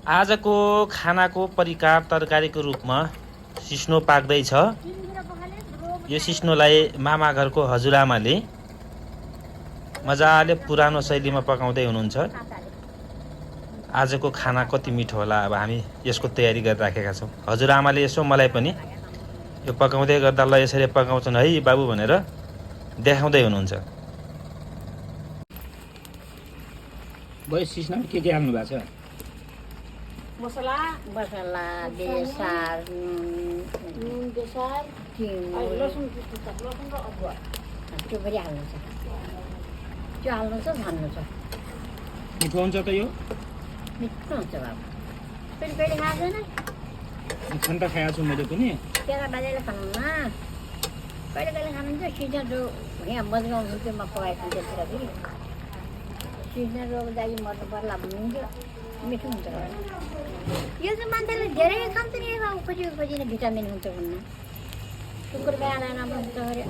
आजको खानाको परिकार तरकारीको रूपमा सिस्नो पाक्दैछ। यो सिस्नोलाई मामा घरको हजुरआमाले मजाले पुरानो शैलीमा पकाउँदै हुनुहुन्छ। आजको खाना कति मिठो होला, अब हामी यसको तयारी गरिराखेका छौँ। हजुरआमाले यसो मलाई पनि यो पकाउँदै गर्दा ल यसरी पकाउँछन् है बाबु भनेर देखाउँदै हुनुहुन्छ। भयो सिस्नोमा के हाल्नु भएको छ? मसला बेसार नुन बेसार लसुन र अदुवा त्यो पनि हाल्नु छ। त्यो हाल्नु छ, छान्नु छ। मिठो हुन्छ त यो? मिठो हुन्छ बाबु। कहिले खाँदैन? खान त खाएको छु मैले पनि। केरा बाजेले खानुहुन्न? कहिले खानुहुन्छ? सिजन जो यहाँ मजगाउँ हुन्थ्यो, म पकाएको हुन्थ्यो फेरि सिजन रोग लागि मर्नु पर्ला भन्नुहुन्थ्यो। मिठो हुन्छ। यो चाहिँ मान्छेले धेरै खान्छ नि, खोजी नै भिटामिन हुन्छ भन्नु। कुकुर बिहान राम्रो हुन्छ अरे।